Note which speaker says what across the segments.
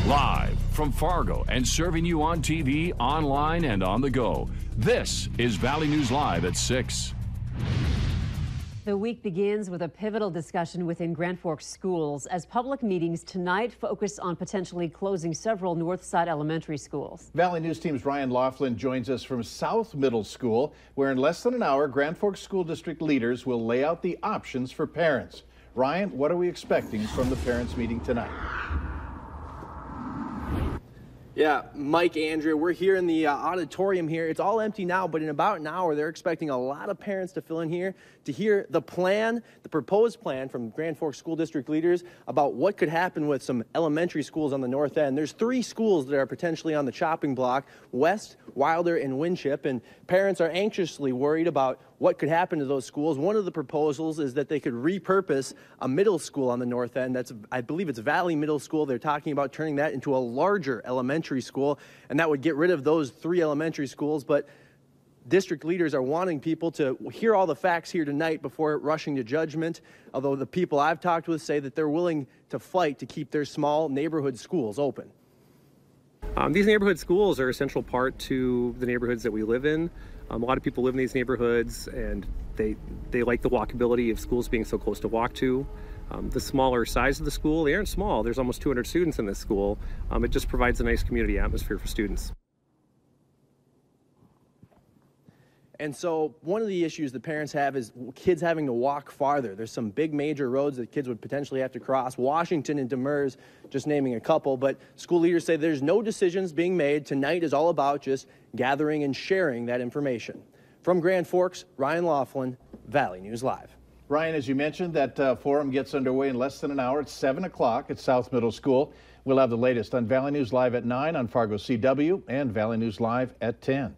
Speaker 1: Live from Fargo and serving you on TV, online, and on the go. This is Valley News Live at 6.
Speaker 2: The week begins with a pivotal discussion within Grand Forks schools as public meetings tonight focus on potentially closing several Northside elementary schools.
Speaker 3: Valley News Team's Ryan Laughlin joins us from South Middle School, where in less than an hour, Grand Forks School District leaders will lay out the options for parents. Ryan, what are we expecting from the parents' meeting tonight?
Speaker 4: Yeah, Mike, Andrea, we're here in the auditorium here. It's all empty now, but in about an hour, they're expecting a lot of parents to fill in here to hear the plan, the proposed plan from Grand Forks School District leaders about what could happen with some elementary schools on the north end. There's 3 schools that are potentially on the chopping block: West, Wilder, and Winship, and parents are anxiously worried about what could happen to those schools. One of the proposals is that they could repurpose a middle school on the north end. I believe it's Valley Middle School. They're talking about turning that into a larger elementary school, and that would get rid of those 3 elementary schools. But district leaders are wanting people to hear all the facts here tonight before rushing to judgment, although the people I've talked with say that they're willing to fight to keep their small neighborhood schools open.
Speaker 5: These neighborhood schools are a central part to the neighborhoods that we live in. A lot of people live in these neighborhoods, and they like the walkability of schools being so close to walk to. The smaller size of the school, they aren't small. There's almost 200 students in this school. It just provides a nice community atmosphere for students.
Speaker 4: And so one of the issues the parents have is kids having to walk farther. There's some big major roads that kids would potentially have to cross, Washington and Demers, just naming a couple. But school leaders say there's no decisions being made. Tonight is all about just gathering and sharing that information. From Grand Forks, Ryan Laughlin, Valley News Live.
Speaker 3: Ryan, as you mentioned, that forum gets underway in less than an hour at 7 o'clock at South Middle School. We'll have the latest on Valley News Live at 9 on Fargo CW and Valley News Live at 10.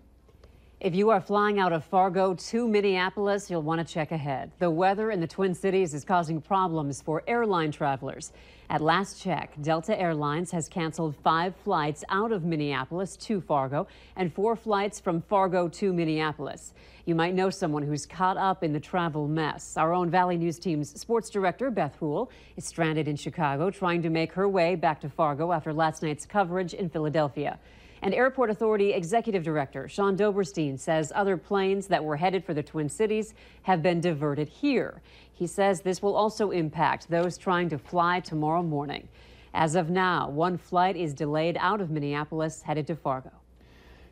Speaker 2: If you are flying out of Fargo to Minneapolis, you'll want to check ahead. The weather in the Twin Cities is causing problems for airline travelers. At last check, Delta Airlines has canceled 5 flights out of Minneapolis to Fargo and 4 flights from Fargo to Minneapolis. You might know someone who's caught up in the travel mess. Our own Valley News Team's sports director, Beth Houle, is stranded in Chicago trying to make her way back to Fargo after last night's coverage in Philadelphia. And Airport Authority Executive Director Sean Doberstein says other planes that were headed for the Twin Cities have been diverted here. He says this will also impact those trying to fly tomorrow morning. As of now, 1 flight is delayed out of Minneapolis headed to Fargo.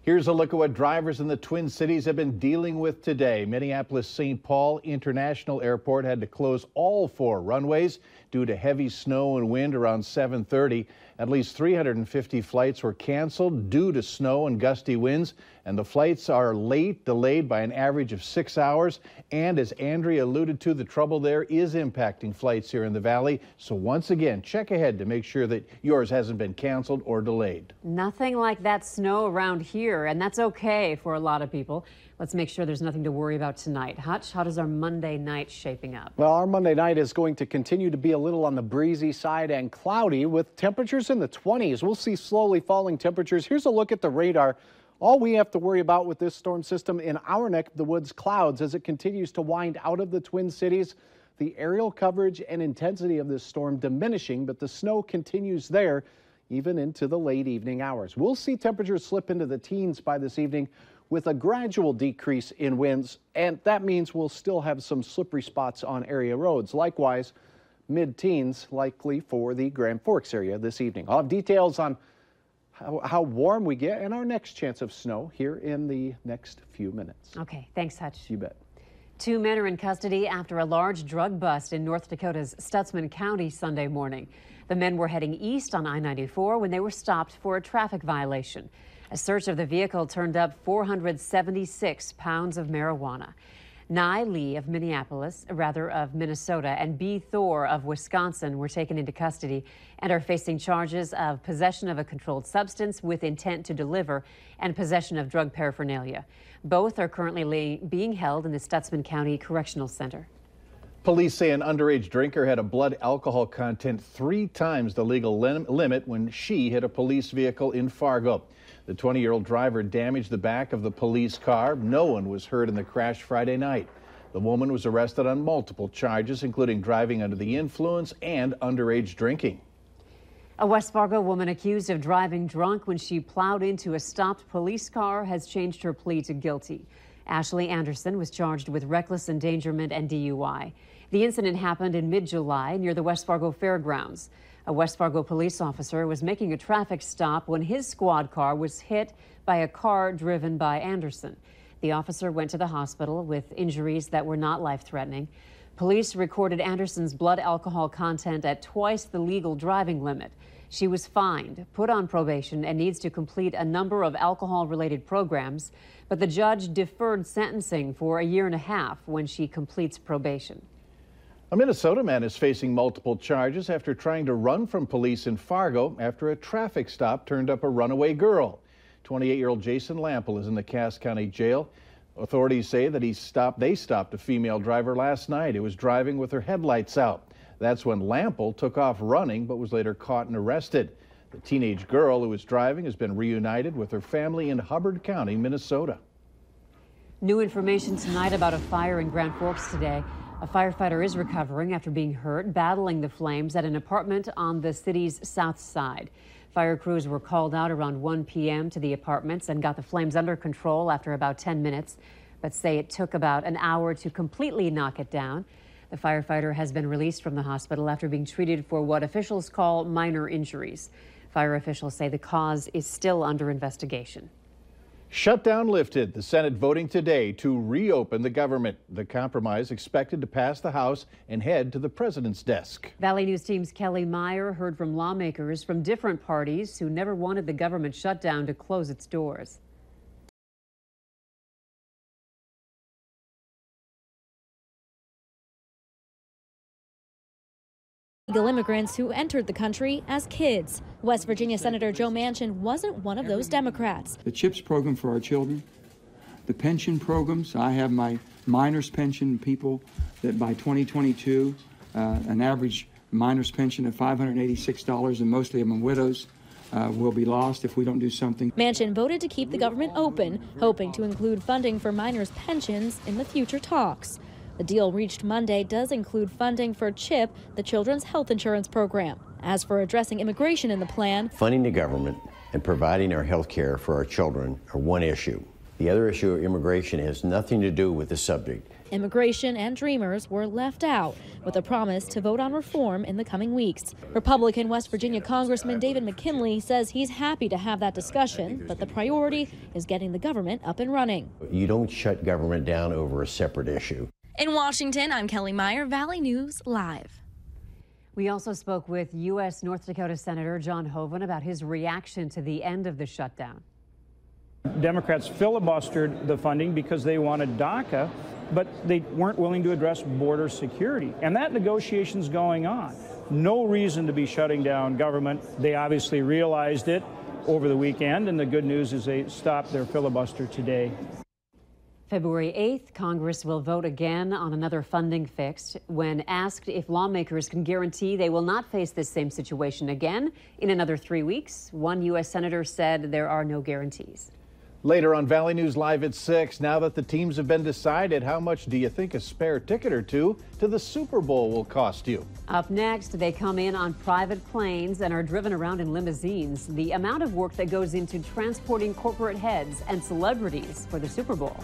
Speaker 3: Here's a look at what drivers in the Twin Cities have been dealing with today. Minneapolis-St. Paul International Airport had to close all 4 runways due to heavy snow and wind around 7:30. At least 350 flights were canceled due to snow and gusty winds, and the flights are delayed by an average of 6 hours. And as Andrea alluded to, the trouble there is impacting flights here in the Valley. So once again, check ahead to make sure that yours hasn't been canceled or delayed.
Speaker 2: Nothing like that snow around here, and that's okay for a lot of people. Let's make sure there's nothing to worry about tonight. Hutch, how does our Monday night shaping up?
Speaker 6: Well, our Monday night is going to continue to be a little on the breezy side and cloudy with temperatures in the 20s. We'll see slowly falling temperatures. Here's a look at the radar. All we have to worry about with this storm system in our neck of the woods, clouds, as it continues to wind out of the Twin Cities. The aerial coverage and intensity of this storm diminishing, but the snow continues there even into the late evening hours. We'll see temperatures slip into the teens by this evening with a gradual decrease in winds, and that means we'll still have some slippery spots on area roads. Likewise, mid-teens likely for the Grand Forks area this evening. I'll have details on how warm we get and our next chance of snow here in the next few minutes.
Speaker 2: Okay, thanks, Hutch.
Speaker 6: You bet.
Speaker 2: 2 men are in custody after a large drug bust in North Dakota's Stutsman County Sunday morning. The men were heading east on I-94 when they were stopped for a traffic violation. A search of the vehicle turned up 476 pounds of marijuana. Nye Lee of Minnesota, and B. Thor of Wisconsin were taken into custody and are facing charges of possession of a controlled substance with intent to deliver and possession of drug paraphernalia. Both are currently being held in the Stutsman County Correctional Center.
Speaker 3: Police say an underage drinker had a blood alcohol content 3 times the legal limit when she hit a police vehicle in Fargo. The 20-year-old driver damaged the back of the police car. No one was hurt in the crash Friday night. The woman was arrested on multiple charges, including driving under the influence and underage drinking.
Speaker 2: A West Fargo woman accused of driving drunk when she plowed into a stopped police car has changed her plea to guilty. Ashley Anderson was charged with reckless endangerment and DUI. The incident happened in mid-July near the West Fargo Fairgrounds. A West Fargo police officer was making a traffic stop when his squad car was hit by a car driven by Anderson. The officer went to the hospital with injuries that were not life-threatening. Police recorded Anderson's blood alcohol content at twice the legal driving limit. She was fined, put on probation, and needs to complete a number of alcohol-related programs, but the judge deferred sentencing for a year and a half when she completes probation.
Speaker 3: A Minnesota man is facing multiple charges after trying to run from police in Fargo after a traffic stop turned up a runaway girl. 28-year-old Jason Lample is in the Cass County Jail. Authorities say that they stopped a female driver last night who was driving with her headlights out. That's when Lample took off running but was later caught and arrested. The teenage girl who was driving has been reunited with her family in Hubbard County, Minnesota.
Speaker 2: New information tonight about a fire in Grand Forks today. A firefighter is recovering after being hurt, battling the flames at an apartment on the city's south side. Fire crews were called out around 1 p.m. to the apartments and got the flames under control after about 10 minutes, but say it took about an hour to completely knock it down. The firefighter has been released from the hospital after being treated for what officials call minor injuries. Fire officials say the cause is still under investigation.
Speaker 3: Shutdown lifted. The Senate voting today to reopen the government. The compromise expected to pass the House and head to the president's desk.
Speaker 2: Valley News Team's Kelly Meyer heard from lawmakers from different parties who never wanted the government shutdown to close its doors.
Speaker 7: Illegal immigrants who entered the country as kids. West Virginia Senator Joe Manchin wasn't one of those Democrats.
Speaker 8: The CHIPS program for our children, the pension programs. I have my minors pension people that by 2022, an average minors pension of $586, and mostly of them widows, will be lost if we don't do something.
Speaker 7: Manchin voted to keep the government open, hoping to include funding for minors' pensions in the future talks. The deal reached Monday does include funding for CHIP, the Children's Health Insurance Program. As for addressing immigration in the plan,
Speaker 9: funding the government and providing our health care for our children are one issue. The other issue of immigration has nothing to do with the subject.
Speaker 7: Immigration and Dreamers were left out, with a promise to vote on reform in the coming weeks. Republican West Virginia Congressman David McKinley says he's happy to have that discussion, but the priority is getting the government up and running.
Speaker 9: You don't shut government down over a separate issue.
Speaker 7: In Washington, I'm Kelly Meyer, Valley News Live.
Speaker 2: We also spoke with U.S. North Dakota Senator John Hoeven about his reaction to the end of the shutdown.
Speaker 10: Democrats filibustered the funding because they wanted DACA, but they weren't willing to address border security. And that negotiation's going on. No reason to be shutting down government. They obviously realized it over the weekend, and the good news is they stopped their filibuster today.
Speaker 2: February 8th, Congress will vote again on another funding fix. When asked if lawmakers can guarantee they will not face this same situation again in another 3 weeks, one U.S. senator said there are no guarantees.
Speaker 3: Later on Valley News Live at 6, now that the teams have been decided, how much do you think a spare ticket or two to the Super Bowl will cost you?
Speaker 2: Up next, they come in on private planes and are driven around in limousines. The amount of work that goes into transporting corporate heads and celebrities for the Super Bowl.